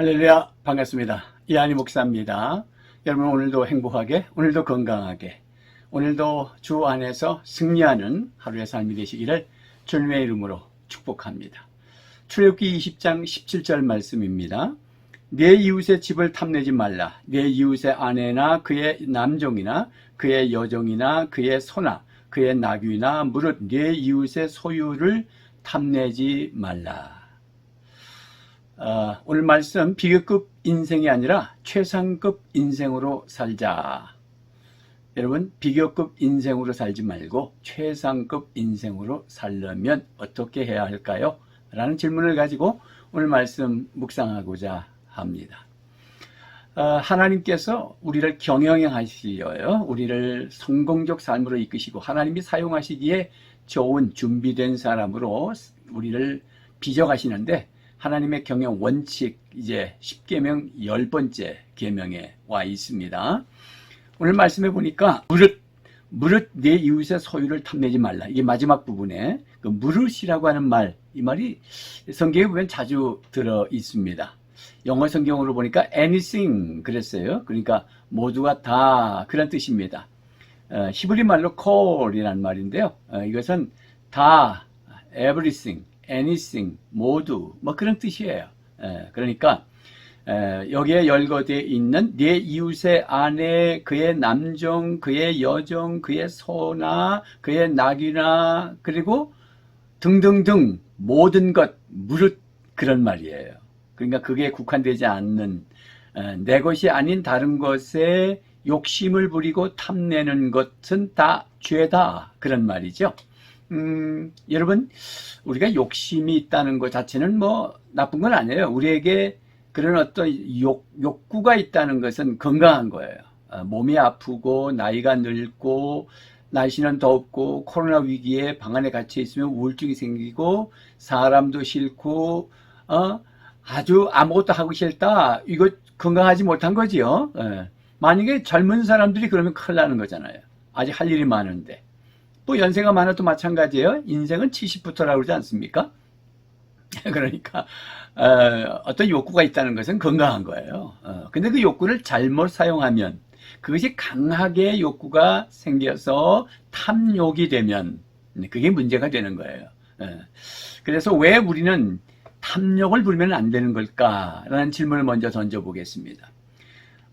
할렐루야, 반갑습니다. 이한희 목사입니다. 여러분, 오늘도 행복하게, 오늘도 건강하게, 오늘도 주 안에서 승리하는 하루의 삶이 되시기를 주님의 이름으로 축복합니다. 출애굽기 20장 17절 말씀입니다. 내 이웃의 집을 탐내지 말라. 내 이웃의 아내나 그의 남종이나 그의 여종이나 그의 소나 그의 나귀나 무릇 내 이웃의 소유를 탐내지 말라. 오늘 말씀 비교급 인생이 아니라 최상급 인생으로 살자. 여러분, 비교급 인생으로 살지 말고 최상급 인생으로 살려면 어떻게 해야 할까요? 라는 질문을 가지고 오늘 말씀 묵상하고자 합니다. 하나님께서 우리를 경영하시어요. 우리를 성공적 삶으로 이끄시고 하나님이 사용하시기에 좋은 준비된 사람으로 우리를 빚어가시는데, 하나님의 경영 원칙 이제 10계명 10번째 계명에 와 있습니다. 오늘 말씀해 보니까 무릇 내 이웃의 소유를 탐내지 말라. 이게 마지막 부분에 그 무릇이라고 하는 말, 이 말이 성경에 보면 자주 들어 있습니다. 영어 성경으로 보니까 anything 그랬어요. 그러니까 모두가 다 그런 뜻입니다. 히브리 말로 call이라는 말인데요. 이것은 다, everything, anything, 모두 뭐 그런 뜻이에요. 그러니까 여기에 열거되어 있는 내 이웃의 아내, 그의 남종, 그의 여종, 그의 소나 그의 나귀나 그리고 등등등 모든 것 무릇 그런 말이에요. 그러니까 그게 국한되지 않는 내 것이 아닌 다른 것에 욕심을 부리고 탐내는 것은 다 죄다 그런 말이죠. 여러분, 우리가 욕심이 있다는 것 자체는 뭐 나쁜 건 아니에요. 우리에게 그런 어떤 욕구가 있다는 것은 건강한 거예요. 몸이 아프고 나이가 늙고 날씨는 덥고 코로나 위기에 방 안에 갇혀 있으면 우울증이 생기고 사람도 싫고 아주 아무것도 하고 싫다. 이거 건강하지 못한 거지요. 만약에 젊은 사람들이 그러면 큰일 나는 거잖아요. 아직 할 일이 많은데. 또 연세가 많아도 마찬가지예요. 인생은 70부터라고 그러지 않습니까? 그러니까 어떤 욕구가 있다는 것은 건강한 거예요. 근데 그 욕구를 잘못 사용하면 그것이 강하게 욕구가 생겨서 탐욕이 되면 그게 문제가 되는 거예요. 그래서 왜 우리는 탐욕을 부리면 안 되는 걸까라는 질문을 먼저 던져보겠습니다.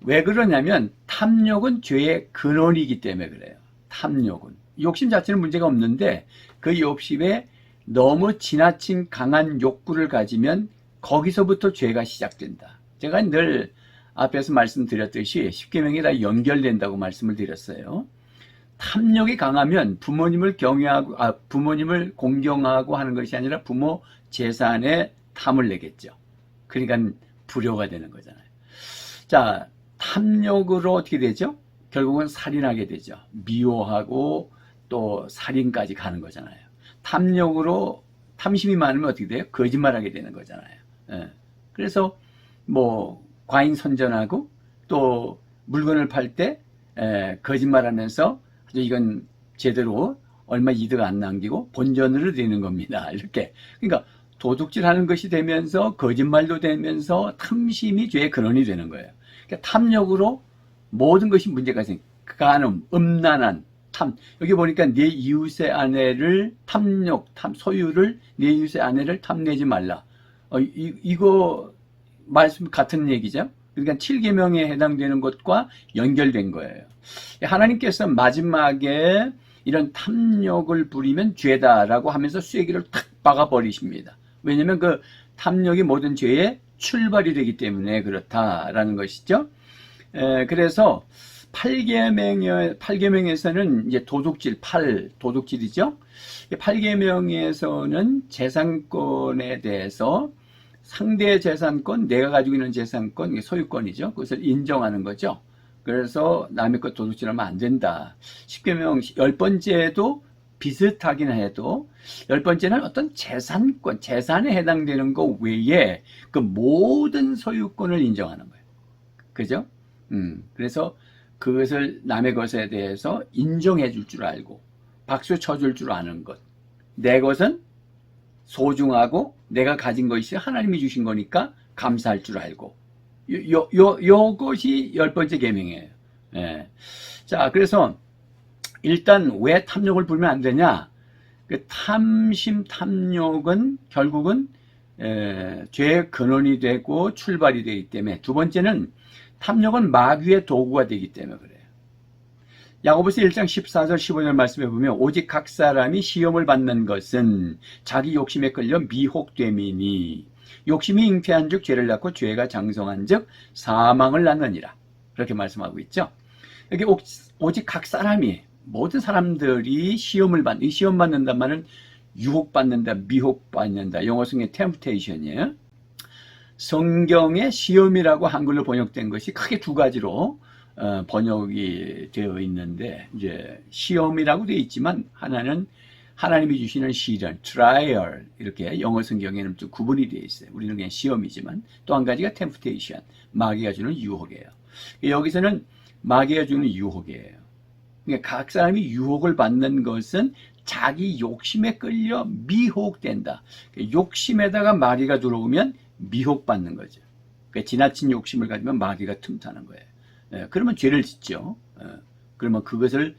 왜 그러냐면 탐욕은 죄의 근원이기 때문에 그래요. 탐욕은. 욕심 자체는 문제가 없는데 그 욕심에 너무 지나친 강한 욕구를 가지면 거기서부터 죄가 시작된다. 제가 늘 앞에서 말씀드렸듯이 10계명이 다 연결된다고 말씀을 드렸어요. 탐욕이 강하면 부모님을 부모님을 공경하고 하는 것이 아니라 부모 재산에 탐을 내겠죠. 그러니까 불효가 되는 거잖아요. 자, 탐욕으로 어떻게 되죠? 결국은 살인하게 되죠. 미워하고 또 살인까지 가는 거잖아요. 탐욕으로 탐심이 많으면 어떻게 돼요? 거짓말하게 되는 거잖아요. 그래서 뭐 과잉선전하고 또 물건을 팔 때 거짓말하면서 아주 이건 제대로 얼마 이득 안 남기고 본전으로 되는 겁니다. 이렇게. 그러니까 도둑질하는 것이 되면서 거짓말도 되면서 탐심이 죄의 근원이 되는 거예요. 그러니까 탐욕으로 모든 것이 문제가 생깁니다. 간음, 음란한 여기 보니까 내 이웃의 아내를 소유를 내 이웃의 아내를 탐내지 말라. 이거 말씀 같은 얘기죠. 그러니까 7계명에 해당되는 것과 연결된 거예요. 하나님께서 마지막에 이런 탐욕을 부리면 죄다라고 하면서 쐐기를 탁 박아버리십니다. 왜냐하면 그 탐욕이 모든 죄의 출발이 되기 때문에 그렇다라는 것이죠. 그래서 8계명에서는 이제 도둑질이죠. 8계명에서는 재산권에 대해서 상대의 재산권, 내가 가지고 있는 재산권, 소유권이죠. 그것을 인정하는 거죠. 그래서 남의 것 도둑질하면 안 된다. 10계명 10번째도 비슷하긴 해도 10번째는 어떤 재산권, 재산에 해당되는 것 외에 그 모든 소유권을 인정하는 거예요. 그죠? 그래서 그것을 남의 것에 대해서 인정해 줄 줄 알고 박수 쳐줄 줄 아는 것. 내 것은 소중하고 내가 가진 것이 하나님이 주신 거니까 감사할 줄 알고. 요것이 10번째 계명이에요. 예. 자, 그래서 일단 왜 탐욕을 부리면 안 되냐? 그 탐심, 탐욕은 결국은 죄의 근원이 되고 출발이 되기 때문에, 두 번째는 탐욕은 마귀의 도구가 되기 때문에 그래요. 야고보서 1장 14절 15절 말씀해 보면 오직 각 사람이 시험을 받는 것은 자기 욕심에 끌려 미혹됨이니 욕심이 잉태한 즉 죄를 낳고 죄가 장성한 즉 사망을 낳느니라. 그렇게 말씀하고 있죠. 여기 오직 각 사람이, 모든 사람들이 시험을 받는, 시험 받는단 말은 유혹받는다, 미혹받는다. 영어 성의 temptation이에요. 성경에 시험이라고 한글로 번역된 것이 크게 두 가지로 번역이 되어 있는데, 이제 시험이라고 되어 있지만 하나는 하나님이 주시는 시련, trial, 이렇게 영어 성경에는 좀 구분이 되어 있어요. 우리는 그냥 시험이지만, 또 한 가지가 temptation, 마귀가 주는 유혹이에요. 여기서는 마귀가 주는 유혹이에요. 그러니까 각 사람이 유혹을 받는 것은 자기 욕심에 끌려 미혹된다. 욕심에다가 마귀가 들어오면 미혹받는 거죠. 그러니까 지나친 욕심을 가지면 마귀가 틈타는 거예요. 그러면 죄를 짓죠. 그러면 그것을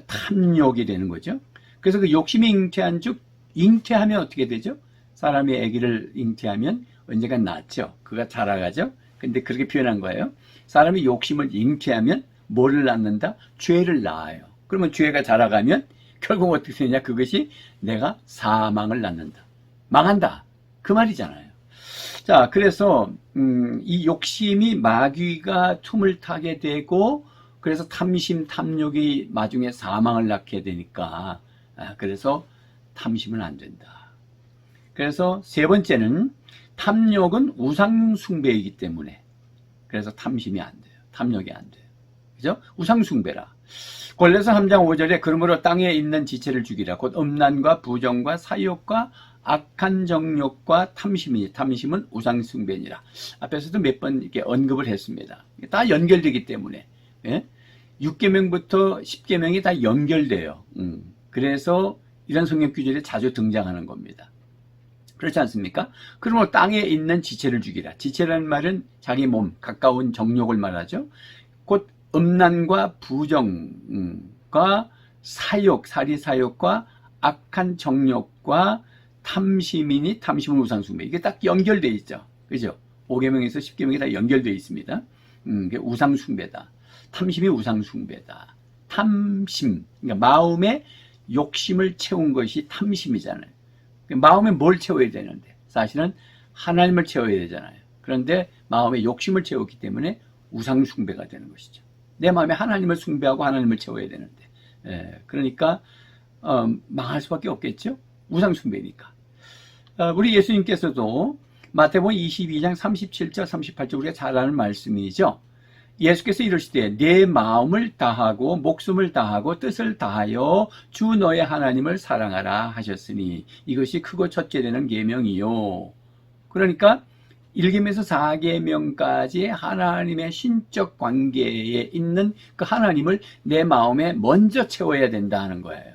탐욕이 되는 거죠. 그래서 그 욕심이 잉태한 즉, 잉태하면 어떻게 되죠? 사람이 아기를 잉태하면 언젠가 낳죠. 그가 자라가죠. 근데 그렇게 표현한 거예요. 사람이 욕심을 잉태하면 뭐를 낳는다? 죄를 낳아요. 그러면 죄가 자라가면 결국 어떻게 되냐? 그것이 내가 사망을 낳는다. 망한다. 그 말이잖아요. 자, 그래서 이 욕심이 마귀가 틈을 타게 되고, 그래서 탐심, 탐욕이 나중에 사망을 낳게 되니까, 그래서 탐심은 안 된다. 그래서 세 번째는 탐욕은 우상 숭배이기 때문에, 그래서 탐심이 안 돼요. 탐욕이 안 돼요. 그죠? 우상 숭배라. 골로새 3장 5절에 그러므로 땅에 있는 지체를 죽이라. 곧 음란과 부정과 사욕과 악한 정욕과 탐심이니, 탐심은 우상 숭배니라. 앞에서도 몇 번 이렇게 언급을 했습니다. 다 연결되기 때문에. 예? 6계명부터 10계명이 다 연결돼요. 그래서 이런 성경 구절이 자주 등장하는 겁니다. 그렇지 않습니까? 그러므로 땅에 있는 지체를 죽이라. 지체라는 말은 자기 몸, 가까운 정욕을 말하죠. 곧 음란과 부정과 사욕, 사리사욕과 악한 정욕과 탐심이니, 탐심은 우상숭배. 이게 딱 연결되어 있죠. 그죠? 5계명에서 10계명이 다 연결되어 있습니다. 우상숭배다. 탐심이 우상숭배다. 탐심, 그러니까 마음에 욕심을 채운 것이 탐심이잖아요. 마음에 뭘 채워야 되는데? 사실은 하나님을 채워야 되잖아요. 그런데 마음에 욕심을 채웠기 때문에 우상숭배가 되는 것이죠. 내 마음에 하나님을 숭배하고 하나님을 채워야 되는데, 그러니까 망할 수밖에 없겠죠. 우상숭배니까. 우리 예수님께서도 마태복음 22장 37절 38절 우리가 잘 아는 말씀이죠. 예수께서 이르시되 내 마음을 다하고 목숨을 다하고 뜻을 다하여 주 너의 하나님을 사랑하라 하셨으니 이것이 크고 첫째 되는 계명이요. 그러니까 1계명에서 4계명까지 하나님의 신적 관계에 있는 그 하나님을 내 마음에 먼저 채워야 된다 하는 거예요.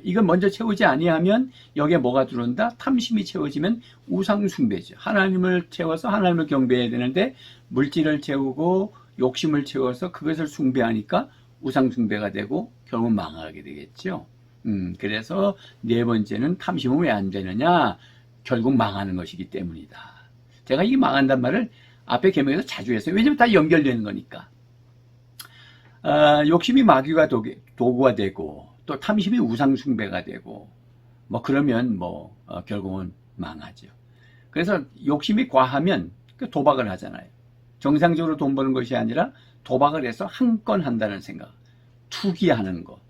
이걸 먼저 채우지 아니하면 여기에 뭐가 들어온다? 탐심이 채워지면 우상숭배죠. 하나님을 채워서 하나님을 경배해야 되는데 물질을 채우고 욕심을 채워서 그것을 숭배하니까 우상숭배가 되고 결국 망하게 되겠죠. 그래서 네 번째는 탐심은 왜 안 되느냐? 결국 망하는 것이기 때문이다. 제가 이 망한단 말을 앞에 계명에서 자주 했어요. 왜냐면 다 연결되는 거니까. 욕심이 마귀가 도구가 되고 또 탐심이 우상숭배가 되고 그러면 결국은 망하죠. 그래서 욕심이 과하면 도박을 하잖아요. 정상적으로 돈 버는 것이 아니라 도박을 해서 한 건 한다는 생각, 투기하는 거,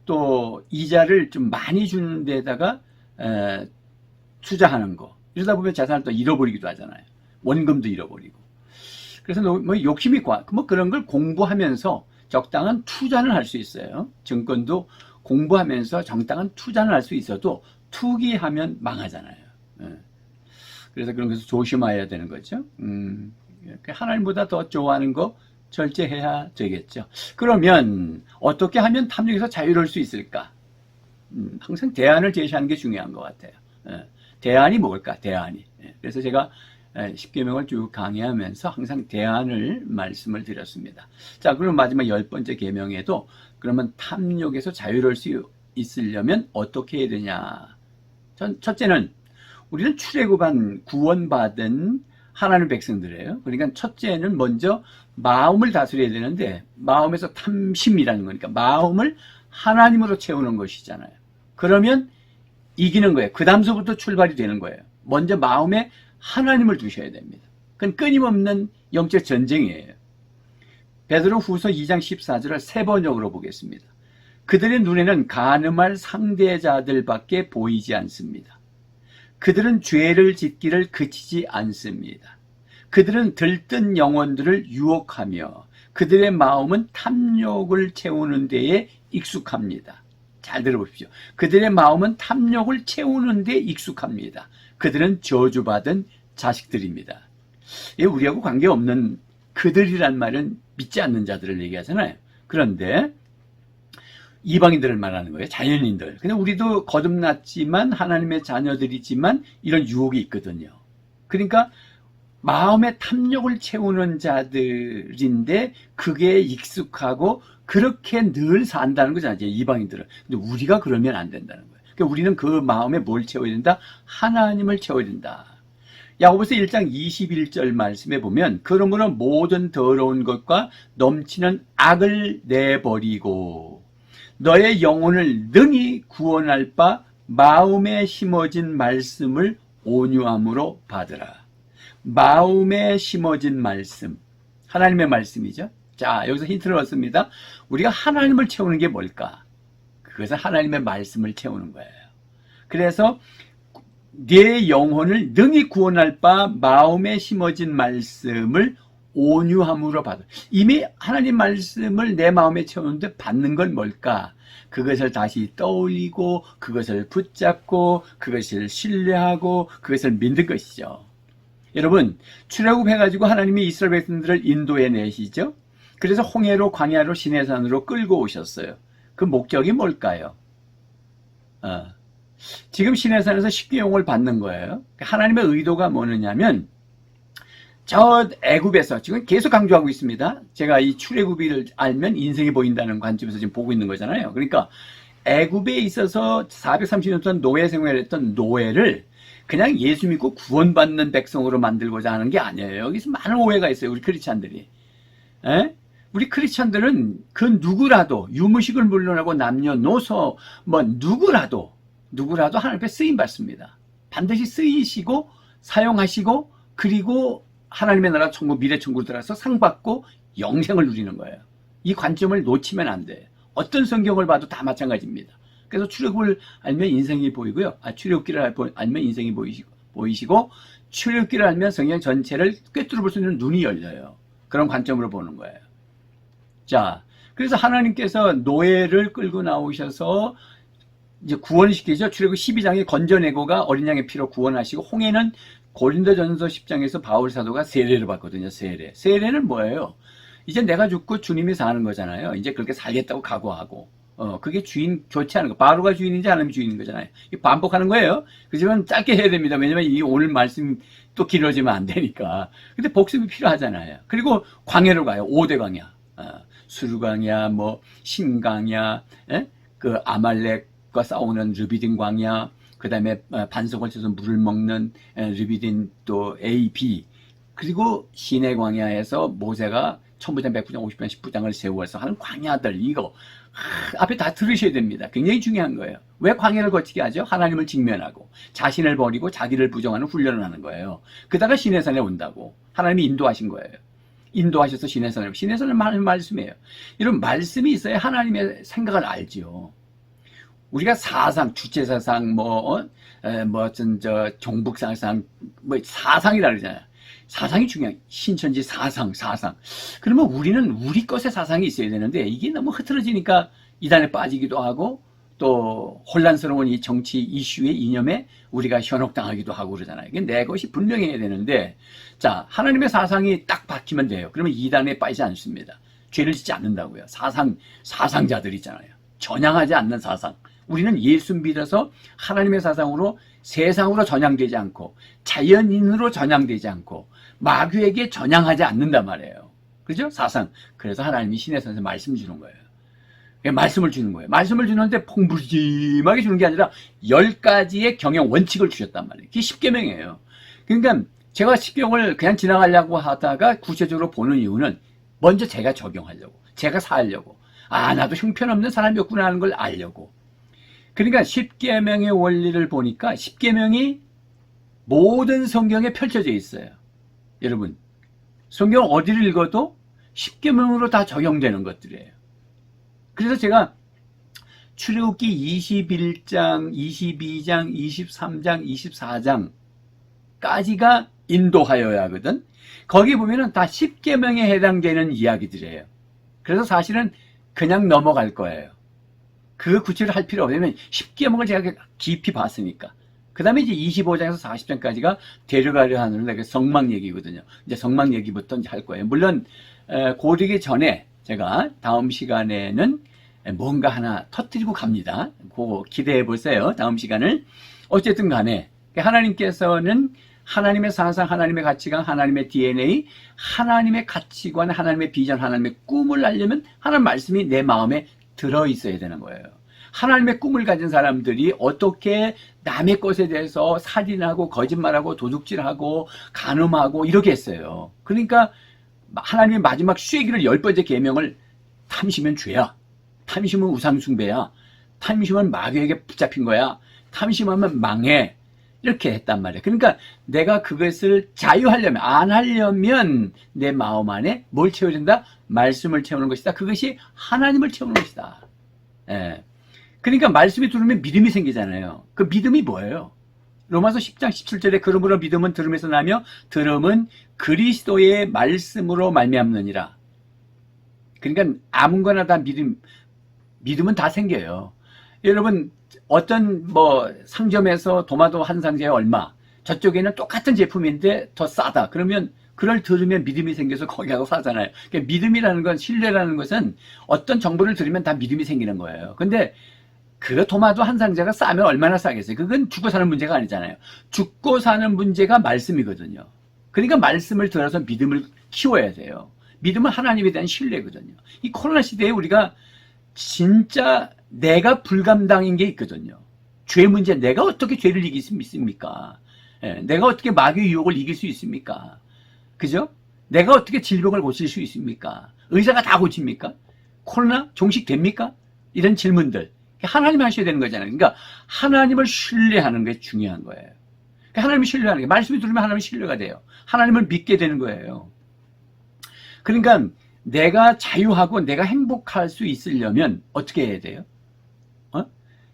또 이자를 좀 많이 주는 데다가 투자하는 거, 이러다 보면 자산을 또 잃어버리기도 하잖아요. 원금도 잃어버리고. 그래서 욕심이 그런 걸 공부하면서 적당한 투자는 할 수 있어요. 증권도 공부하면서 적당한 투자는 할 수 있어도 투기하면 망하잖아요. 그래서 그런 것을 조심해야 되는 거죠. 하나님보다 더 좋아하는 거 절제해야 되겠죠. 그러면 어떻게 하면 탐욕에서 자유로울 수 있을까? 항상 대안을 제시하는 게 중요한 것 같아요. 대안이 뭘까? 대안이. 그래서 제가 십계명을 쭉 강의하면서 항상 대안을 말씀을 드렸습니다. 자, 그럼 마지막 10번째 계명에도 그러면 탐욕에서 자유로울 수 있으려면 어떻게 해야 되냐? 첫째는 우리는 출애굽한 구원받은 하나님의 백성들이에요. 그러니까 첫째는 먼저 마음을 다스려야 되는데 마음에서 탐심이라는 거니까 마음을 하나님으로 채우는 것이잖아요. 그러면 이기는 거예요. 그 다음서부터 출발이 되는 거예요. 먼저 마음에 하나님을 두셔야 됩니다. 그건 끊임없는 영적 전쟁이에요. 베드로 후서 2장 14절을 세 번역으로 보겠습니다. 그들의 눈에는 간음할 상대자들밖에 보이지 않습니다. 그들은 죄를 짓기를 그치지 않습니다. 그들은 들뜬 영혼들을 유혹하며 그들의 마음은 탐욕을 채우는 데에 익숙합니다. 잘 들어보십시오. 그들의 마음은 탐욕을 채우는 데 익숙합니다. 그들은 저주받은 자식들입니다. 우리하고 관계없는 그들이란 말은 믿지 않는 자들을 얘기하잖아요. 그런데 이방인들을 말하는 거예요. 자연인들. 근데 우리도 거듭났지만 하나님의 자녀들이지만 이런 유혹이 있거든요. 그러니까 마음의 탐욕을 채우는 자들인데 그게 익숙하고 그렇게 늘 산다는 거잖아요. 이방인들은. 근데 우리가 그러면 안 된다는 거예요. 그러니까 우리는 그 마음에 뭘 채워야 된다? 하나님을 채워야 된다. 야고보서 1장 21절 말씀에 보면 그러므로 모든 더러운 것과 넘치는 악을 내버리고 너의 영혼을 능히 구원할 바 마음에 심어진 말씀을 온유함으로 받으라. 마음에 심어진 말씀, 하나님의 말씀이죠. 자, 여기서 힌트를 얻습니다. 우리가 하나님을 채우는 게 뭘까? 그것은 하나님의 말씀을 채우는 거예요. 그래서 내 영혼을 능히 구원할 바 마음에 심어진 말씀을 온유함으로 받아. 이미 하나님 말씀을 내 마음에 채우는데 받는 건 뭘까? 그것을 다시 떠올리고 그것을 붙잡고 그것을 신뢰하고 그것을 믿는 것이죠. 여러분, 출애굽해가지고 하나님이 이스라엘 백성들을 인도해 내시죠. 그래서 홍해로 광야로 시내산으로 끌고 오셨어요. 그 목적이 뭘까요? 지금 시내산에서 십계명을 받는 거예요. 하나님의 의도가 뭐냐면 저 애굽에서 지금 계속 강조하고 있습니다. 제가 이 출애굽을 알면 인생이 보인다는 관점에서 지금 보고 있는 거잖아요. 그러니까 애굽에 있어서 430년 동안 노예 생활했던 노예를 그냥 예수 믿고 구원받는 백성으로 만들고자 하는 게 아니에요. 여기서 많은 오해가 있어요. 우리 크리스찬들이. 우리 크리스찬들은 그 누구라도 유무식을 물론하고 남녀노소 뭐 누구라도 하나님 앞에 쓰임 받습니다. 반드시 쓰이시고 사용하시고 그리고 하나님의 나라 천국 미래 천국으로 들어가서 상 받고 영생을 누리는 거예요. 이 관점을 놓치면 안 돼요. 어떤 성경을 봐도 다 마찬가지입니다. 그래서 출애굽을 알면 인생이 보이고요. 출애굽기를 알면 인생이 보이시고 출애굽기를 알면 성경 전체를 꿰뚫어 볼 수 있는 눈이 열려요. 그런 관점으로 보는 거예요. 자, 그래서 하나님께서 노예를 끌고 나오셔서 이제 구원시키죠. 출애굽 12장에 건져내고가 어린 양의 피로 구원하시고 홍해는 고린도전서 10장에서 바울 사도가 세례를 받거든요. 세례는 뭐예요? 이제 내가 죽고 주님이 사는 거잖아요. 이제 그렇게 살겠다고 각오하고 그게 주인 좋지 않은 거. 바로가 주인인지 하나님이 주인인 거잖아요. 반복하는 거예요. 그렇지만 짧게 해야 됩니다. 왜냐면 이 오늘 말씀 또 길어지면 안 되니까. 근데 복습이 필요하잖아요. 그리고 광야로 가요. 5대 광야. 수르광야, 뭐 신광야, 그 아말렉과 싸우는 르비딘 광야, 그 다음에 반석을 쳐서 물을 먹는 르비딘 또 A, B, 그리고 시내 광야에서 모세가 1000부장, 100부장, 50부장, 10부장을 세워서 하는 광야들, 이거 앞에 다 들으셔야 됩니다. 굉장히 중요한 거예요. 왜 광야를 거치게 하죠? 하나님을 직면하고 자신을 버리고 자기를 부정하는 훈련을 하는 거예요. 그다가 시내산에 온다고 하나님이 인도하신 거예요. 인도하셔서 시내산을 말씀이에요. 이런 말씀이 있어야 하나님의 생각을 알지요. 우리가 사상, 주체사상, 종북사상, 사상이라 그러잖아요. 사상이 중요해요. 신천지 사상. 그러면 우리는 우리 것의 사상이 있어야 되는데 이게 너무 흐트러지니까 이단에 빠지기도 하고 또 혼란스러운 이 정치 이슈의 이념에 우리가 현혹당하기도 하고 그러잖아요. 이게 내 것이 분명해야 되는데, 자, 하나님의 사상이 딱 박히면 돼요. 그러면 이단에 빠지지 않습니다. 죄를 짓지 않는다고요. 사상자들 있잖아요. 전향하지 않는 사상. 우리는 예수 믿어서 하나님의 사상으로 세상으로 전향되지 않고 자연인으로 전향되지 않고 마귀에게 전향하지 않는단 말이에요. 그죠? 사상. 그래서 하나님이 신의 산에서 말씀 주는 거예요. 말씀을 주는 거예요. 말씀을 주는데 풍부지막이 주는 게 아니라 10가지의 경영 원칙을 주셨단 말이에요. 그게 십계명이에요. 그러니까 제가 십계명을 그냥 지나가려고 하다가 구체적으로 보는 이유는 먼저 제가 적용하려고, 제가 살려고, 나도 형편없는 사람이었구나 하는 걸 알려고. 그러니까 십계명의 원리를 보니까 십계명이 모든 성경에 펼쳐져 있어요. 여러분, 성경 어디를 읽어도 십계명으로 다 적용되는 것들이에요. 그래서 제가 출애굽기 21장, 22장, 23장, 24장까지가 인도하여야 하거든. 거기 보면은 다 십계명에 해당되는 이야기들이에요. 그래서 사실은 그냥 넘어갈 거예요. 그 구체를 할 필요 없으면 십계명을 제가 깊이 봤으니까. 그 다음에 이제 25장에서 40장까지가 데려가려 하는 성막 얘기거든요. 이제 성막 얘기부터 이제 할 거예요. 물론 고르기 전에 제가 다음 시간에는 뭔가 하나 터뜨리고 갑니다. 그거 기대해 보세요. 다음 시간을. 어쨌든 간에 하나님께서는 하나님의 사상, 하나님의 가치관, 하나님의 DNA, 하나님의 가치관, 하나님의 비전, 하나님의 꿈을 알려면 하나님 말씀이 내 마음에 들어있어야 되는 거예요. 하나님의 꿈을 가진 사람들이 어떻게 남의 것에 대해서 살인하고 거짓말하고 도둑질하고 간음하고 이렇게 했어요. 그러니까 하나님의 마지막 쇠기를 10번째 계명을 탐심은 죄야, 탐심은 우상숭배야, 탐심은 마귀에게 붙잡힌 거야, 탐심하면 망해, 이렇게 했단 말이에요. 그러니까 내가 그것을 자유하려면, 안 하려면 내 마음 안에 뭘 채워야 된다? 말씀을 채우는 것이다. 그것이 하나님을 채우는 것이다. 예. 그러니까 말씀이 들으면 믿음이 생기잖아요. 그 믿음이 뭐예요? 로마서 10장 17절에 그러므로 믿음은 들음에서 나며 들음은 그리스도의 말씀으로 말미암느니라. 그러니까 아무거나 다 믿음은 다 생겨요. 여러분 어떤 상점에서 도마도 한 상자에 얼마, 저쪽에는 똑같은 제품인데 더 싸다. 그러면 그걸 들으면 믿음이 생겨서 거기 가서 사잖아요. 그러니까 믿음이라는 건, 신뢰라는 것은 어떤 정보를 들으면 다 믿음이 생기는 거예요. 근데 그 도마도 한 상자가 싸면 얼마나 싸겠어요? 그건 죽고 사는 문제가 아니잖아요. 죽고 사는 문제가 말씀이거든요. 그러니까 말씀을 들어서 믿음을 키워야 돼요. 믿음은 하나님에 대한 신뢰거든요. 이 코로나 시대에 우리가 진짜 내가 불감당인 게 있거든요. 죄 문제, 내가 어떻게 죄를 이길 수 있습니까? 내가 어떻게 마귀의 유혹을 이길 수 있습니까? 그죠? 내가 어떻게 질병을 고칠 수 있습니까? 의사가 다 고칩니까? 코로나 종식됩니까? 이런 질문들. 하나님 하셔야 되는 거잖아요. 그러니까 하나님을 신뢰하는 게 중요한 거예요. 그러니까 하나님을 신뢰하는 게, 말씀이 들으면 하나님이 신뢰가 돼요. 하나님을 믿게 되는 거예요. 그러니까 내가 자유하고 내가 행복할 수 있으려면 어떻게 해야 돼요?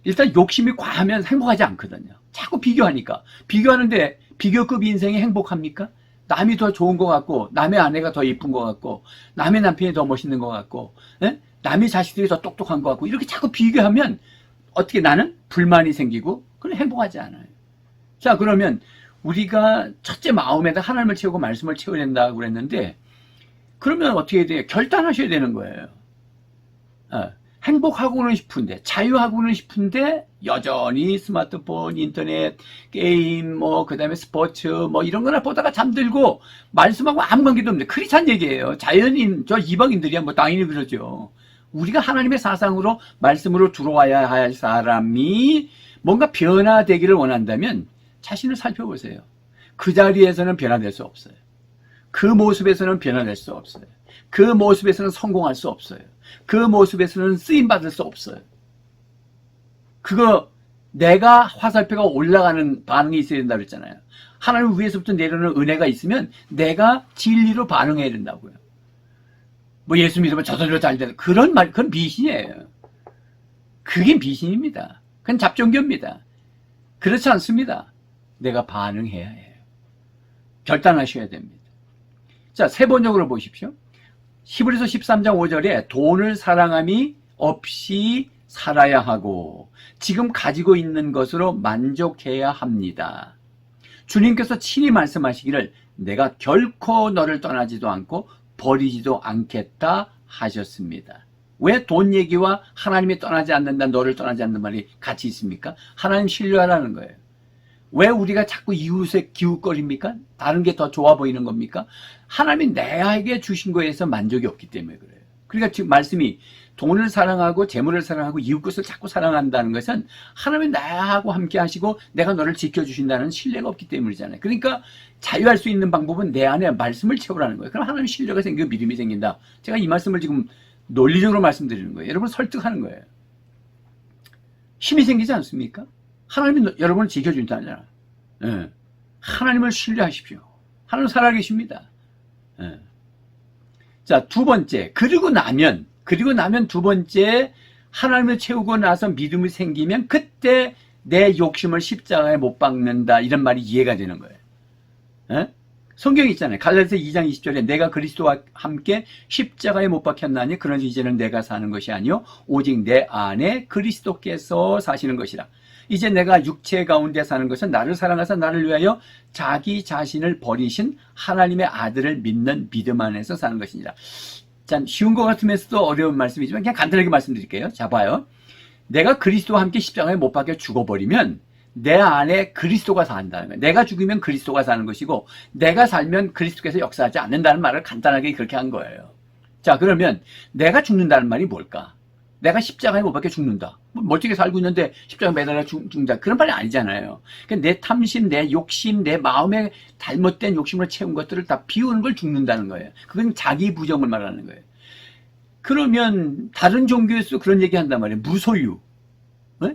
일단 욕심이 과하면 행복하지 않거든요. 자꾸 비교하니까. 비교하는데 비교급 인생이 행복합니까? 남이 더 좋은 것 같고, 남의 아내가 더 이쁜 것 같고, 남의 남편이 더 멋있는 것 같고, 남의 자식들이 더 똑똑한 것 같고, 이렇게 자꾸 비교하면 어떻게 나는 불만이 생기고, 그건 행복하지 않아요. 자, 그러면 우리가 첫째 마음에다 하나님을 채우고 말씀을 채워야 된다고 그랬는데, 그러면 어떻게 해야 돼요? 결단하셔야 되는 거예요. 행복하고는 싶은데, 자유하고는 싶은데, 여전히 스마트폰, 인터넷, 게임, 그 다음에 스포츠, 이런 거나 보다가 잠들고, 말씀하고 아무 관계도 없는데, 크리스찬 얘기예요. 자연인, 저 이방인들이야, 당연히 그러죠. 우리가 하나님의 사상으로, 말씀으로 들어와야 할 사람이 뭔가 변화되기를 원한다면, 자신을 살펴보세요. 그 자리에서는 변화될 수 없어요. 그 모습에서는 변화될 수 없어요. 그 모습에서는 성공할 수 없어요. 그 모습에서는 쓰임받을 수 없어요. 그거 내가 화살표가 올라가는 반응이 있어야 된다고 그랬잖아요. 하나님 위에서부터 내려오는 은혜가 있으면 내가 진리로 반응해야 된다고요. 예수 믿으면 저절로 잘 되는 그건 미신이에요. 그게 미신입니다. 그건 잡종교입니다. 그렇지 않습니다. 내가 반응해야 해요. 결단하셔야 됩니다. 자, 세 번역으로 보십시오. 히브리서 13장 5절에 돈을 사랑함이 없이 살아야 하고 지금 가지고 있는 것으로 만족해야 합니다. 주님께서 친히 말씀하시기를 내가 결코 너를 떠나지도 않고 버리지도 않겠다 하셨습니다. 왜 돈 얘기와 하나님이 떠나지 않는다, 너를 떠나지 않는 말이 같이 있습니까? 하나님 신뢰하라는 거예요. 왜 우리가 자꾸 이웃에 기웃거립니까? 다른 게 더 좋아 보이는 겁니까? 하나님이 내게 주신 거에서 만족이 없기 때문에 그래요. 그러니까 지금 말씀이 돈을 사랑하고 재물을 사랑하고 이웃 것을 자꾸 사랑한다는 것은 하나님이 나하고 함께 하시고 내가 너를 지켜주신다는 신뢰가 없기 때문이잖아요. 그러니까 자유할 수 있는 방법은 내 안에 말씀을 채우라는 거예요. 그럼 하나님 신뢰가 생기고 믿음이 생긴다. 제가 이 말씀을 지금 논리적으로 말씀드리는 거예요. 여러분 설득하는 거예요. 힘이 생기지 않습니까? 하나님이 여러분을 지켜준다잖아. 예. 하나님을 신뢰하십시오. 하나님 살아계십니다. 예. 자, 두 번째, 그리고 나면 두 번째, 하나님을 채우고 나서 믿음이 생기면 그때 내 욕심을 십자가에 못 박는다. 이런 말이 이해가 되는 거예요. 예? 성경이 있잖아요. 갈라디아서 2장 20절에 내가 그리스도와 함께 십자가에 못 박혔나니 그러니 이제는 내가 사는 것이 아니요 오직 내 안에 그리스도께서 사시는 것이라. 이제 내가 육체 가운데 사는 것은 나를 사랑하사 나를 위하여 자기 자신을 버리신 하나님의 아들을 믿는 믿음 안에서 사는 것이니라. 참 쉬운 것 같으면서도 어려운 말씀이지만 그냥 간단하게 말씀드릴게요. 자, 봐요. 내가 그리스도와 함께 십자가에 못 박혀 죽어버리면 내 안에 그리스도가 산다는 거예요. 내가 죽으면 그리스도가 사는 것이고 내가 살면 그리스도께서 역사하지 않는다는 말을 간단하게 그렇게 한 거예요. 자, 그러면 내가 죽는다는 말이 뭘까? 내가 십자가에 못 박혀 죽는다. 멀쩡히 살고 있는데 십자가에 매달려 죽는다. 그런 말이 아니잖아요. 그러니까 내 탐심, 내 욕심, 내 마음에 잘못된 욕심으로 채운 것들을 다 비우는 걸 죽는다는 거예요. 그건 자기 부정을 말하는 거예요. 그러면 다른 종교에서 그런 얘기 한단 말이에요. 무소유.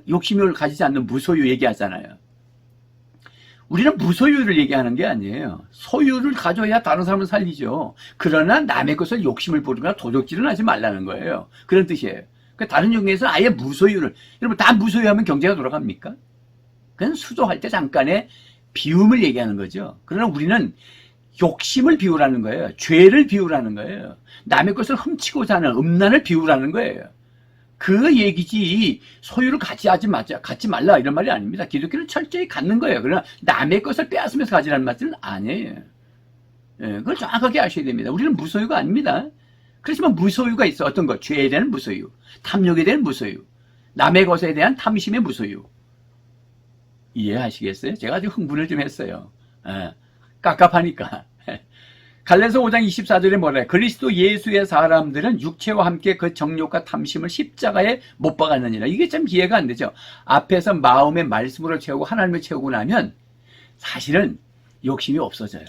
욕심을 가지지 않는 무소유 얘기하잖아요. 우리는 무소유를 얘기하는 게 아니에요. 소유를 가져야 다른 사람을 살리죠. 그러나 남의 것을 욕심을 부리거나 도적질은 하지 말라는 거예요. 그런 뜻이에요. 그러니까 다른 종교에서는 아예 무소유를, 여러분 다 무소유하면 경제가 돌아갑니까? 그냥 수도할 때 잠깐의 비움을 얘기하는 거죠. 그러나 우리는 욕심을 비우라는 거예요. 죄를 비우라는 거예요. 남의 것을 훔치고 사는 음란을 비우라는 거예요. 그 얘기지 소유를 갖지 말라 이런 말이 아닙니다. 기독교는 철저히 갖는 거예요. 그러나 남의 것을 빼앗으면서 가지라는 말은 아니에요. 예, 그걸 정확하게 아셔야 됩니다. 우리는 무소유가 아닙니다. 그렇지만 무소유가 있어. 어떤 것? 죄에 대한 무소유, 탐욕에 대한 무소유, 남의 것에 대한 탐심의 무소유. 이해하시겠어요? 제가 아주 흥분을 좀 했어요. 예, 깝깝하니까. 갈라디아서 5장 24절에 뭐래요? 그리스도 예수의 사람들은 육체와 함께 그 정욕과 탐심을 십자가에 못 박았느니라. 이게 참 이해가 안 되죠. 앞에서 마음의 말씀으로 채우고 하나님을 채우고 나면 사실은 욕심이 없어져요.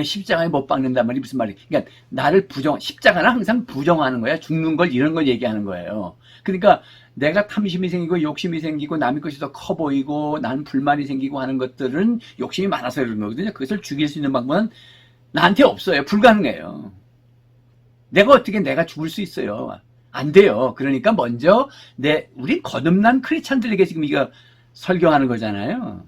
십자가에 못 박는단 말이 무슨 말이에요? 그러니까 나를 십자가는 항상 부정하는 거야. 죽는 걸 이런 걸 얘기하는 거예요. 그러니까 내가 탐심이 생기고 욕심이 생기고 남의 것이 더 커 보이고 난 불만이 생기고 하는 것들은 욕심이 많아서 그런 거거든요. 그것을 죽일 수 있는 방법은 나한테 없어요. 불가능해요. 내가 죽을 수 있어요. 안 돼요. 그러니까 먼저 우린 거듭난 크리스찬들에게 지금 이거 설교하는 거잖아요.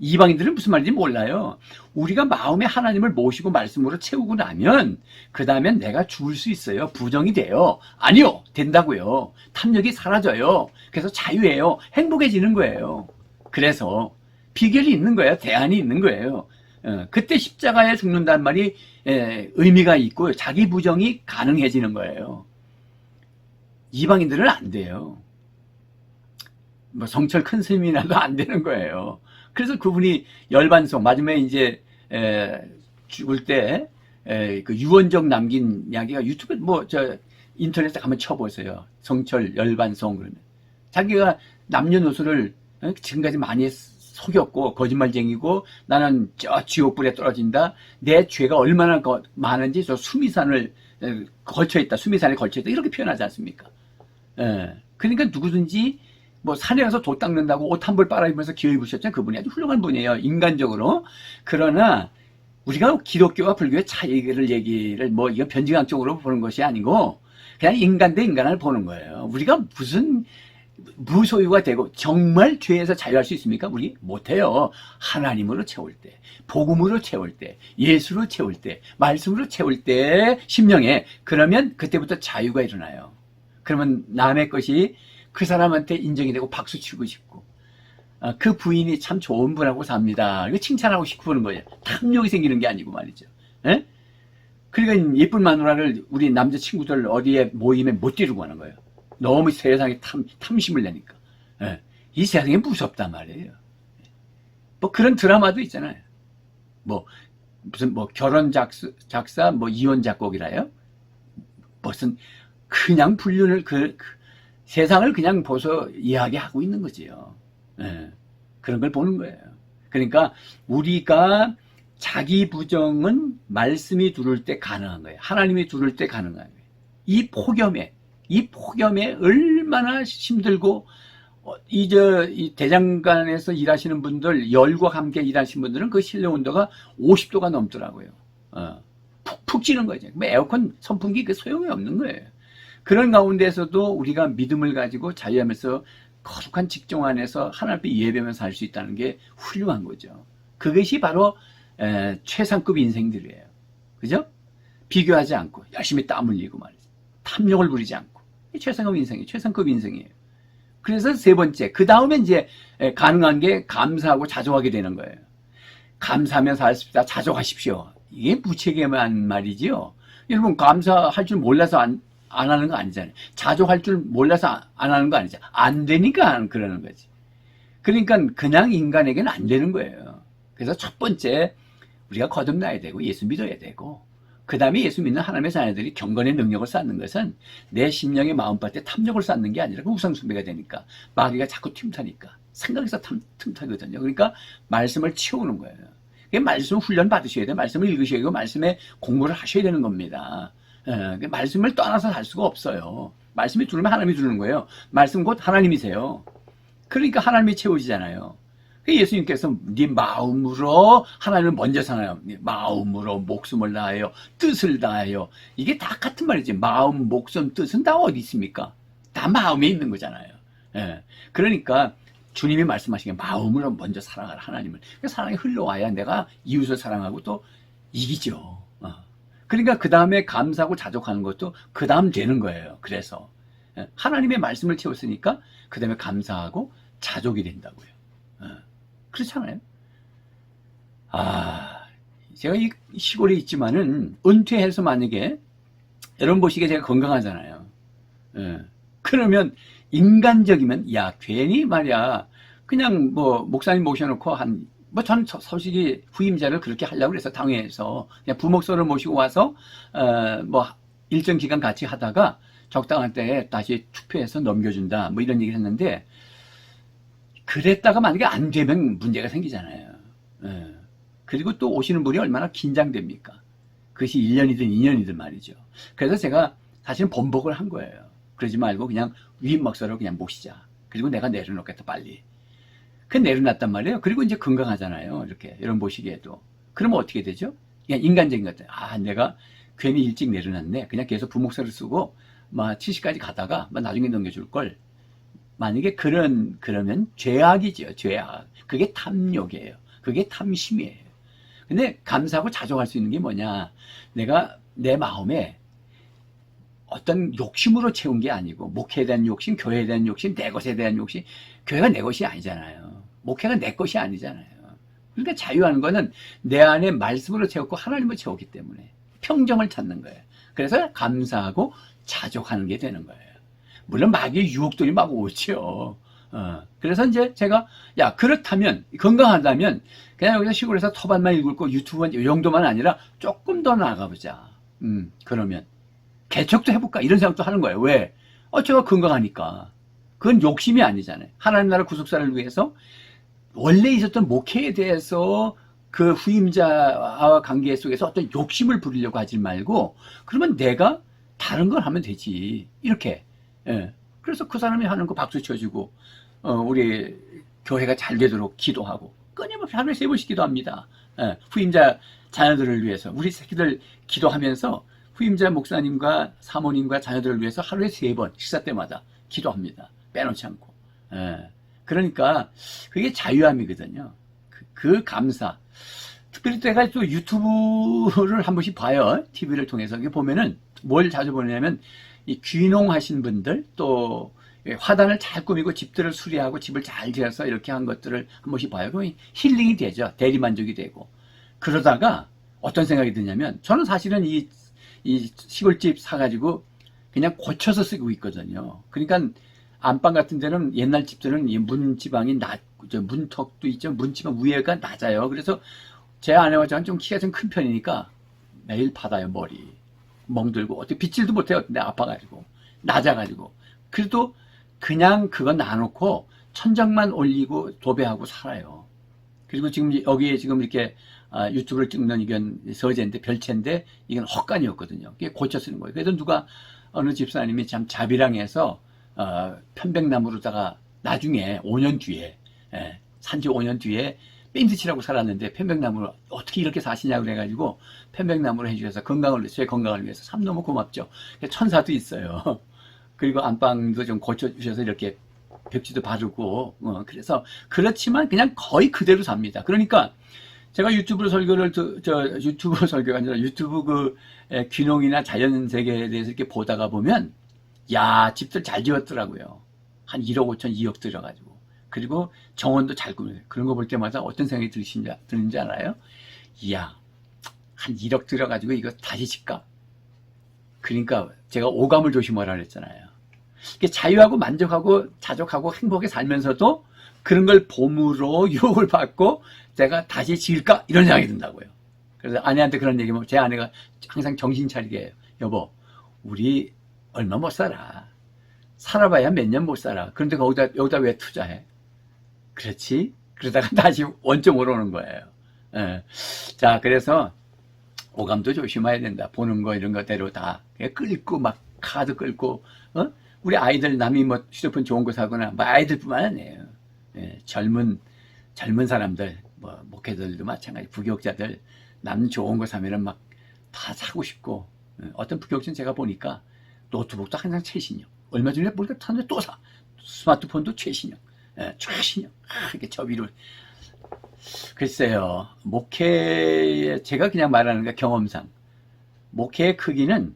이방인들은 무슨 말인지 몰라요. 우리가 마음에 하나님을 모시고 말씀으로 채우고 나면 그 다음엔 내가 죽을 수 있어요. 부정이 돼요. 아니요. 된다고요. 탐욕이 사라져요. 그래서 자유해요. 행복해지는 거예요. 그래서 비결이 있는 거예요. 대안이 있는 거예요. 그때 십자가에 죽는다는 말이 의미가 있고 자기 부정이 가능해지는 거예요. 이방인들은 안 돼요. 뭐 성철 큰 스님이라도 안 되는 거예요. 그래서 그분이 열반송 마지막에 이제 죽을 때 그 유언적 남긴 이야기가 유튜브 인터넷에 한번 쳐보세요. 성철 열반송 그러면 자기가 남녀노소를 지금까지 많이 속였고 거짓말쟁이고 나는 저 지옥불에 떨어진다. 내 죄가 얼마나 많은지 저 수미산을 걸쳐있다. 수미산에 걸쳐있다. 이렇게 표현하지 않습니까? 그러니까 누구든지 뭐 산에 가서 도 닦는다고 옷 한 벌 빨아입으면서 기어 입으셨잖아요. 그분이 아주 훌륭한 분이에요. 인간적으로. 그러나 우리가 기독교와 불교의 차이를 얘기를 뭐 이거 변증학적으로 보는 것이 아니고 그냥 인간 대 인간을 보는 거예요. 우리가 무슨 무소유가 되고 정말 죄에서 자유할 수 있습니까? 우리 못해요. 하나님으로 채울 때, 복음으로 채울 때, 예수로 채울 때, 말씀으로 채울 때 심령에 그러면 그때부터 자유가 일어나요. 그러면 남의 것이 그 사람한테 인정이 되고 박수 치고 싶고 그 부인이 참 좋은 분하고 삽니다. 이거 칭찬하고 싶고 그런 거예요. 탐욕이 생기는 게 아니고 말이죠. 에? 그러니까 예쁜 마누라를 우리 남자친구들 어디에 모임에 못 데리고 가는 거예요. 너무 세상에 탐심을 내니까. 예. 이 세상이 무섭단 말이에요. 뭐 그런 드라마도 있잖아요. 뭐 무슨 뭐 결혼 작사 뭐 이혼 작곡이라요. 무슨 그냥 불륜을 세상을 그냥 보서 이야기하고 있는 거지요. 예. 그런 걸 보는 거예요. 그러니까 우리가 자기 부정은 말씀이 두를 때 가능한 거예요. 하나님이 두를 때 가능한 거예요. 이 폭염에 얼마나 힘들고 이 대장간에서 일하시는 분들, 열과 함께 일하시는 분들은 그 실내 온도가 50도가 넘더라고요. 푹푹 찌는 거죠. 뭐 에어컨, 선풍기 그 소용이 없는 거예요. 그런 가운데서도 우리가 믿음을 가지고 자유하면서 거룩한 직종 안에서 하나님 앞에 예배하면서 살 수 있다는 게 훌륭한 거죠. 그것이 바로 최상급 인생들이에요. 그죠? 비교하지 않고 열심히 땀 흘리고 말이죠. 탐욕을 부리지 않고. 최상급 인생이에요. 최상급 인생이에요. 그래서 세 번째, 그 다음에 이제 가능한 게 감사하고 자족하게 되는 거예요. 감사하며 살습시다. 자족하십시오. 이게 무책임한 말이지요. 여러분, 감사할 줄 몰라서 안 하는 거 아니잖아요. 자족할 줄 몰라서 안 하는 거 아니잖아요. 안 되니까 그러는 거지. 그러니까 그냥 인간에게는 안 되는 거예요. 그래서 첫 번째, 우리가 거듭나야 되고 예수 믿어야 되고, 그 다음에 예수 믿는 하나님의 자녀들이 경건의 능력을 쌓는 것은 내 심령의 마음밭에 탐욕을 쌓는 게 아니라 그 우상숭배가 되니까, 마귀가 자꾸 틈타니까 생각에서 틈타거든요. 그러니까 말씀을 치우는 거예요. 말씀 훈련 받으셔야 돼요. 말씀을 읽으셔야 되고 말씀에 공부를 하셔야 되는 겁니다. 말씀을 떠나서 살 수가 없어요. 말씀이 두르면 하나님이 두르는 거예요. 말씀 곧 하나님이세요. 그러니까 하나님이 채워지잖아요. 예수님께서 네 마음으로 하나님을 먼저 사나요. 네 마음으로 목숨을 다하여 뜻을 다하여. 이게 다 같은 말이지. 마음, 목숨, 뜻은 다 어디 있습니까? 다 마음에 있는 거잖아요. 그러니까 주님이 말씀하신 게 마음으로 먼저 사랑하라 하나님을. 사랑이 흘러와야 내가 이웃을 사랑하고 또 이기죠. 그러니까 그 다음에 감사하고 자족하는 것도 그 다음 되는 거예요. 그래서 하나님의 말씀을 채웠으니까 그 다음에 감사하고 자족이 된다고요. 그렇잖아요. 제가 이 시골에 있지만은 은퇴해서 만약에 여러분 보시기에 제가 건강하잖아요. 그러면 인간적이면 괜히 말이야 그냥 뭐 목사님 모셔놓고 전 솔직히 후임자를 그렇게 하려고 그래서 당회에서 그냥 부목사를 모시고 와서 뭐 일정 기간 같이 하다가 적당한 때에 다시 투표해서 넘겨준다 뭐 이런 얘기를 했는데, 그랬다가 만약에 안 되면 문제가 생기잖아요. 그리고 또 오시는 분이 얼마나 긴장됩니까? 그것이 1년이든 2년이든 말이죠. 그래서 제가 사실은 번복을 한 거예요. 그러지 말고 그냥 위임 목사로 그냥 모시자. 그리고 내가 내려놓겠다 빨리. 그 내려놨단 말이에요. 그리고 이제 건강하잖아요. 이렇게 여러분 보시기에도. 그러면 어떻게 되죠? 그냥 인간적인 것들. 내가 괜히 일찍 내려놨네. 그냥 계속 부목사를 쓰고 막 70까지 가다가 막 나중에 넘겨줄 걸. 만약에 그러면 죄악이죠. 죄악. 그게 탐욕이에요. 그게 탐심이에요. 근데 감사하고 자족할 수 있는 게 뭐냐? 내가 내 마음에 어떤 욕심으로 채운 게 아니고, 목회에 대한 욕심, 교회에 대한 욕심, 내 것에 대한 욕심. 교회가 내 것이 아니잖아요. 목회가 내 것이 아니잖아요. 그러니까 자유하는 거는 내 안에 말씀으로 채웠고 하나님을 채웠기 때문에 평정을 찾는 거예요. 그래서 감사하고 자족하는 게 되는 거예요. 물론 마귀의 유혹들이 막 오죠. 그래서 이제 제가 그렇다면 건강하다면 그냥 여기서 시골에서 토반만 읽고 유튜브 이 정도만 아니라 조금 더 나아가보자. 그러면 개척도 해볼까 이런 생각도 하는 거예요. 왜? 제가 건강하니까. 그건 욕심이 아니잖아요. 하나님 나라 구속사를 위해서 원래 있었던 목회에 대해서 그 후임자와 관계 속에서 어떤 욕심을 부리려고 하지 말고, 그러면 내가 다른 걸 하면 되지. 이렇게. 그래서 그 사람이 하는 거 박수 쳐주고, 우리 교회가 잘 되도록 기도하고, 끊임없이 하루에 3번씩 기도합니다. 후임자 자녀들을 위해서, 우리 새끼들 기도하면서 후임자 목사님과 사모님과 자녀들을 위해서 하루에 3번 식사 때마다 기도합니다. 빼놓지 않고. 그러니까 그게 자유함이거든요. 그 감사. 특별히 제가 또 유튜브를 한 번씩 봐요. TV를 통해서. 보면은 뭘 자주 보냐면 이 귀농하신 분들, 또 화단을 잘 꾸미고 집들을 수리하고 집을 잘 지어서 이렇게 한 것들을 한 번씩 봐요. 그럼 힐링이 되죠. 대리만족이 되고. 그러다가 어떤 생각이 드냐면, 저는 사실은 이 이 시골집 사가지고 그냥 고쳐서 쓰고 있거든요. 그러니까 안방 같은 데는 옛날 집들은 이 문지방이 문턱도 있죠. 문지방 위에가 낮아요. 그래서 제 아내와 저는 좀 키가 좀 큰 편이니까 매일 받아요, 머리. 멍들고. 어떻게 빗질도 못해요. 근데 아파가지고. 낮아가지고. 그래도 그냥 그거 놔놓고 천장만 올리고 도배하고 살아요. 그리고 지금 여기에 지금 이렇게 유튜브를 찍는 이건 서재인데 별채인데 이건 헛간이었거든요. 그게 고쳐 쓰는 거예요. 그래서 누가 어느 집사님이 참 자비랑해서 편백나무로다가 나중에 5년 뒤에 산지 5년 뒤에 페인트 칠하고 살았는데 편백나무로 어떻게 이렇게 사시냐고 그래가지고 편백나무로 해주셔서 제 건강을 위해서 참 너무 고맙죠. 천사도 있어요. 그리고 안방도 좀 고쳐주셔서 이렇게 벽지도 바르고 그래서 그렇지만 그냥 거의 그대로 삽니다. 그러니까 제가 유튜브 설교를 유튜브 설교가 아니라 유튜브 귀농이나 자연세계에 대해서 이렇게 보다가 보면 야 집들 잘 지었더라고요. 한 1억 5천 2억 들어가지고 그리고 정원도 잘 꾸며요. 그런 거 볼 때마다 어떤 생각이 드는지 알아요? 이야 한 1억 들어가지고 이거 다시 짓까? 그러니까 제가 오감을 조심하라 그랬잖아요. 자유하고 만족하고 자족하고 행복하게 살면서도 그런 걸 봄으로 유혹을 받고 내가 다시 지을까? 이런 생각이 든다고요. 그래서 아내한테 그런 얘기하면 제 아내가 항상 정신 차리게 해요. 여보, 우리 얼마 못 살아. 살아봐야 몇 년 못 살아. 그런데 여기다 왜 투자해? 그렇지? 그러다가 다시 원점으로 오는 거예요. 예. 자, 그래서 오감도 조심해야 된다. 보는 거 이런 것대로 다 끌고 막 카드 끌고 우리 아이들 남이 뭐 휴대폰 좋은 거 사거나 뭐 아이들뿐만 아니에요. 예, 젊은 사람들 뭐 목회들도 마찬가지 부교육자들 남 좋은 거 사면은 막 다 사고 싶고 어떤 부교육자는 제가 보니까 노트북도 항상 최신형 얼마 전에 보니까 탔는데 또 사 스마트폰도 최신형 최신형 이렇게 저비로 글쎄요 목회에 제가 그냥 말하는 게 경험상 목회의 크기는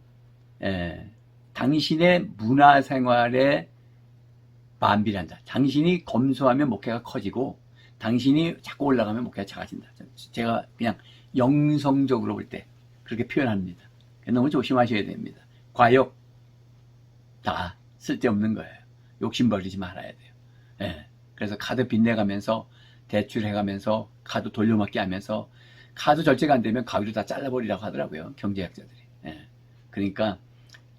당신의 문화생활에 만비한다. 당신이 검소하면 목회가 커지고 당신이 자꾸 올라가면 목회가 작아진다. 제가 그냥 영성적으로 볼 때 그렇게 표현합니다. 너무 조심하셔야 됩니다. 과욕 다 쓸데없는 거예요. 욕심 버리지 말아야 돼요. 그래서 카드 빚내가면서 대출해가면서 카드 돌려막기 하면서 카드 절제가 안 되면 가위로 다 잘라버리라고 하더라고요. 경제학자들이. 그러니까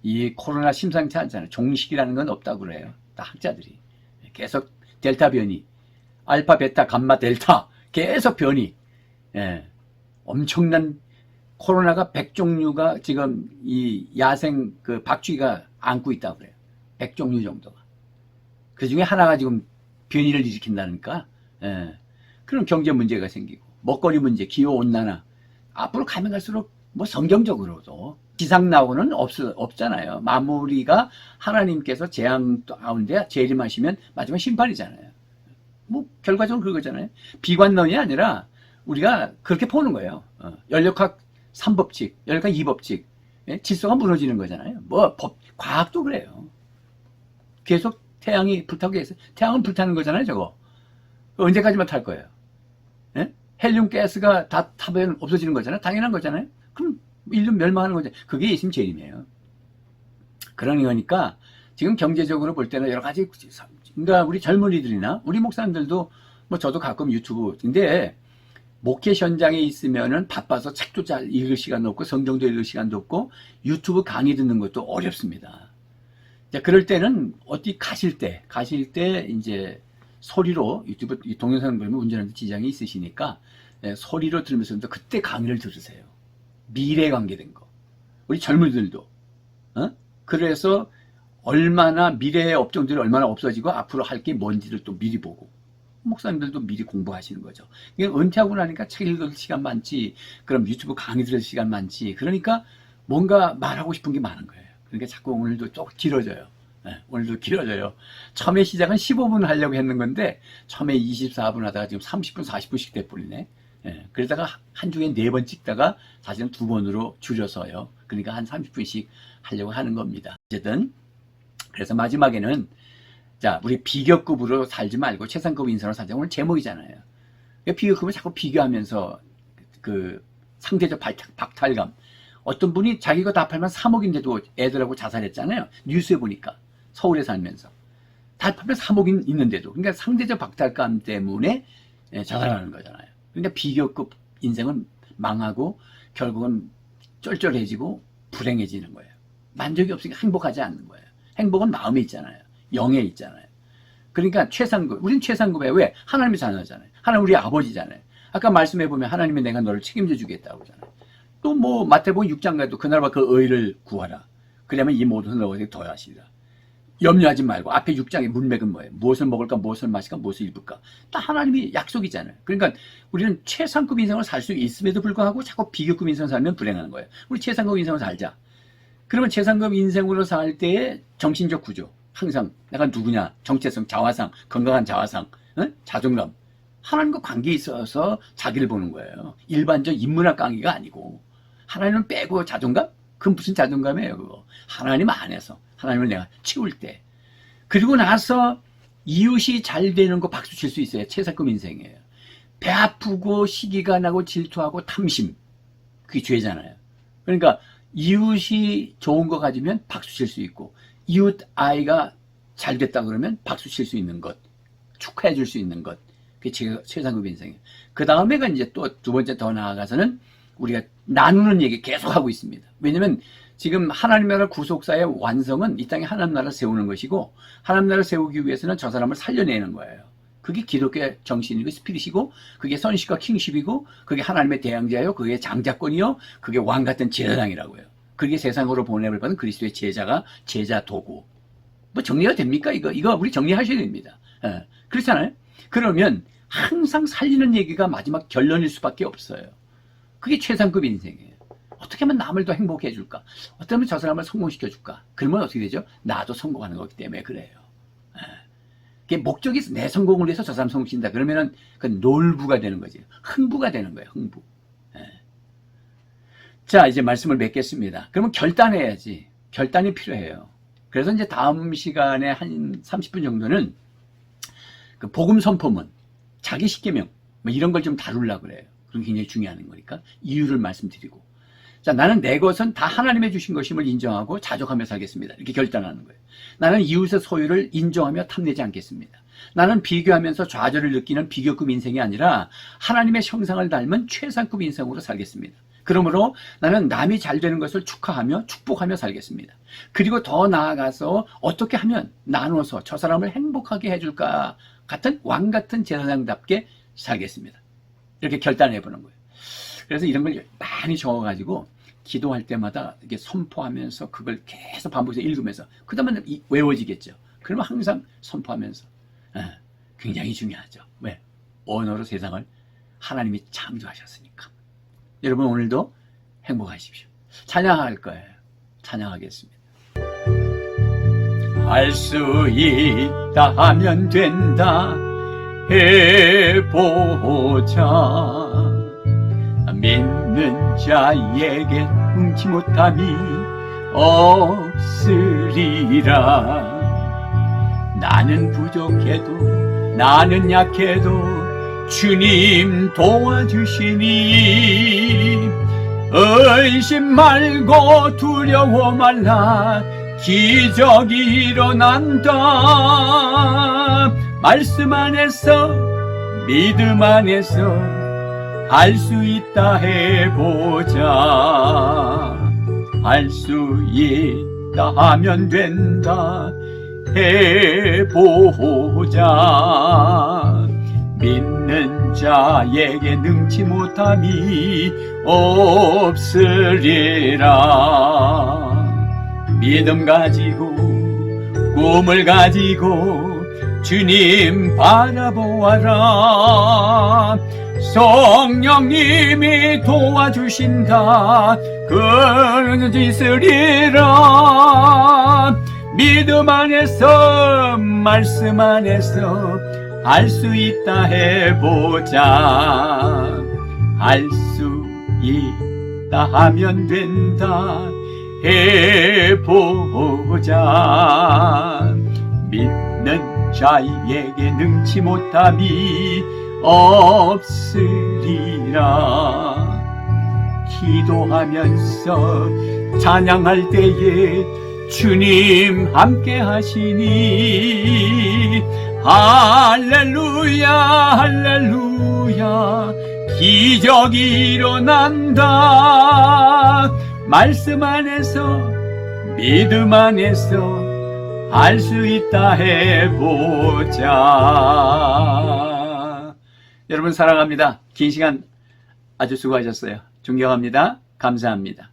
이 코로나 심상치 않잖아요. 종식이라는 건 없다고 그래요. 다 학자들이. 계속 델타 변이, 알파, 베타, 감마, 델타 계속 변이. 엄청난 코로나가 100종류가 지금 이 야생 그 박쥐가 안고 있다고 그래요. 100종류 정도가. 그 중에 하나가 지금 변이를 일으킨다니까. 그럼 경제 문제가 생기고 먹거리 문제, 기후 온난화. 앞으로 가면 갈수록 뭐 성경적으로도 지상 나오는 없잖아요. 마무리가 하나님께서 재앙 가운데 재림하시면 마지막 심판이잖아요. 뭐 결과적으로 그거잖아요. 비관론이 아니라 우리가 그렇게 보는 거예요. 연력학 3법칙, 연력학 2법칙. 질서가 무너지는 거잖아요. 뭐 과학도 그래요. 계속 태양이 불타고 계세요. 태양은 불타는 거잖아요, 저거. 언제까지만 탈 거예요? 헬륨 가스가 다 타면 없어지는 거잖아요. 당연한 거잖아요. 그럼 인류 멸망하는 거죠. 그게 예수님 재림이에요. 그러니까 지금 경제적으로 볼 때는 여러 가지 그러니까 우리 젊은이들이나 우리 목사님들도 뭐 저도 가끔 유튜브 근데 목회 현장에 있으면은 바빠서 책도 잘 읽을 시간도 없고 성경도 읽을 시간도 없고 유튜브 강의 듣는 것도 어렵습니다. 자, 그럴 때는 어디 가실 때 이제 소리로 유튜브 동영상 보면 운전하는데 지장이 있으시니까 소리로 들으면서 그때 강의를 들으세요. 미래에 관계된 거. 우리 젊은이들도. 그래서 얼마나 미래의 업종들이 얼마나 없어지고 앞으로 할 게 뭔지를 또 미리 보고 목사님들도 미리 공부하시는 거죠. 이게 은퇴하고 나니까 책 읽을 시간 많지 그럼 유튜브 강의 들을 시간 많지 그러니까 뭔가 말하고 싶은 게 많은 거예요. 그러니까 자꾸 오늘도 조금 길어져요. 오늘도 길어져요. 처음에 시작은 15분 하려고 했는 건데 처음에 24분 하다가 지금 30분 40분씩 돼버리네. 그러다가 한 주에 4번 찍다가 사실은 2번으로 줄여서요. 그러니까 한 30분씩 하려고 하는 겁니다. 어쨌든 그래서 마지막에는 자 우리 비교급으로 살지 말고 최상급 인생으로 살자. 오늘 제목이잖아요. 비교급을 자꾸 비교하면서 그 상대적 박탈감 어떤 분이 자기가 다 팔면 3억인데도 애들하고 자살했잖아요. 뉴스에 보니까. 서울에 살면서. 다 팔면 3억인 있는데도. 그러니까 상대적 박탈감 때문에 자살하는 거잖아요. 그러니까 비교급 인생은 망하고 결국은 쩔쩔해지고 불행해지는 거예요. 만족이 없으니까 행복하지 않는 거예요. 행복은 마음에 있잖아요. 영에 있잖아요. 그러니까 최상급, 우린 최상급에 왜? 하나님의 자녀잖아요. 하나님 우리 아버지잖아요. 아까 말씀해보면 하나님이 내가 너를 책임져 주겠다고 하잖아요. 또 뭐 마태복음 6장 가도 그날과 그 의를 구하라. 그러면 이 모든 너에게 더하시리라. 염려하지 말고 앞에 6장의 문맥은 뭐예요? 무엇을 먹을까, 무엇을 마실까, 무엇을 입을까. 다 하나님이 약속이잖아요. 그러니까 우리는 최상급 인생을 살 수 있음에도 불구하고 자꾸 비교급 인생을 살면 불행하는 거예요. 우리 최상급 인생을 살자. 그러면 최상급 인생으로 살 때의 정신적 구조. 항상 내가 누구냐, 정체성, 자화상, 건강한 자화상, 자존감. 하나님과 관계에 있어서 자기를 보는 거예요. 일반적 인문학 강의가 아니고. 하나님은 빼고 자존감? 그건 무슨 자존감이에요, 그거. 하나님 안에서. 하나님을 내가 채울 때. 그리고 나서 이웃이 잘 되는 거 박수 칠 수 있어요. 최상급 인생이에요. 배 아프고 시기가 나고 질투하고 탐심. 그게 죄잖아요. 그러니까 이웃이 좋은 거 가지면 박수 칠 수 있고, 이웃 아이가 잘 됐다 그러면 박수 칠 수 있는 것, 축하해 줄 수 있는 것. 그게 최상급 인생이에요. 그 다음에가 이제 또 두 번째 더 나아가서는 우리가 나누는 얘기 계속 하고 있습니다. 왜냐면 지금 하나님 나라 구속사의 완성은 이 땅에 하나님 나라를 세우는 것이고, 하나님 나라를 세우기 위해서는 저 사람을 살려내는 거예요. 그게 기독교의 정신이고 스피릿이고, 그게 선식과 킹십이고, 그게 하나님의 대항자요, 그게 장자권이요, 그게 왕 같은 제사장이라고요. 그게 세상으로 보내볼 받은 그리스도의 제자가 제자 도구. 뭐 정리가 됩니까? 이거 우리 정리하셔야 됩니다. 그렇잖아요. 그러면 항상 살리는 얘기가 마지막 결론일 수밖에 없어요. 그게 최상급 인생이에요. 어떻게 하면 남을 더 행복해 해줄까? 어떻게 하면 저 사람을 성공시켜 줄까? 그러면 어떻게 되죠? 나도 성공하는 거기 때문에 그래요. 그게 목적이 내 성공을 위해서 저 사람 성공시킨다. 그러면은 그 놀부가 되는 거지. 흥부가 되는 거예요. 흥부. 자, 이제 말씀을 맺겠습니다. 그러면 결단해야지. 결단이 필요해요. 그래서 이제 다음 시간에 한 30분 정도는 그 복음 선포문, 자기 십계명, 뭐 이런 걸 좀 다루려고 그래요. 그건 굉장히 중요한 거니까 이유를 말씀드리고, 자, 나는 내 것은 다 하나님의 주신 것임을 인정하고 자족하며 살겠습니다. 이렇게 결단하는 거예요. 나는 이웃의 소유를 인정하며 탐내지 않겠습니다. 나는 비교하면서 좌절을 느끼는 비교급 인생이 아니라 하나님의 형상을 닮은 최상급 인생으로 살겠습니다. 그러므로 나는 남이 잘 되는 것을 축하하며 축복하며 살겠습니다. 그리고 더 나아가서 어떻게 하면 나눠서 저 사람을 행복하게 해줄까 같은 왕 같은 제사장답게 살겠습니다. 이렇게 결단해 보는 거예요. 그래서 이런 걸 많이 적어가지고 기도할 때마다 이렇게 선포하면서 그걸 계속 반복해서 읽으면서 그 다음에 외워지겠죠. 그러면 항상 선포하면서 굉장히 중요하죠. 왜? 언어로 세상을 하나님이 창조하셨으니까. 여러분 오늘도 행복하십시오. 찬양할 거예요. 찬양하겠습니다. 할 수 있다 하면 된다 해보자. 믿는 자에게 응치 못함이 없으리라. 나는 부족해도 나는 약해도 주님 도와주시니 의심 말고 두려워 말라. 기적이 일어난다. 말씀 안에서 믿음 안에서 할 수 있다 해보자. 할 수 있다 하면 된다 해보자. 믿는 자에게 능치 못함이 없으리라. 믿음 가지고 꿈을 가지고 주님 바라보아라. 성령님이 도와주신다. 그는 있으리라. 믿음 안에서 말씀 안에서 할 수 있다 해보자. 할 수 있다 하면 된다 해보자. 믿는 자에게 능치 못함이 없으리라. 기도하면서 찬양할 때에 주님 함께 하시니 할렐루야 할렐루야 기적이 일어난다. 말씀 안에서 믿음 안에서 할 수 있다 해보자. 여러분 사랑합니다. 긴 시간 아주 수고하셨어요. 존경합니다. 감사합니다.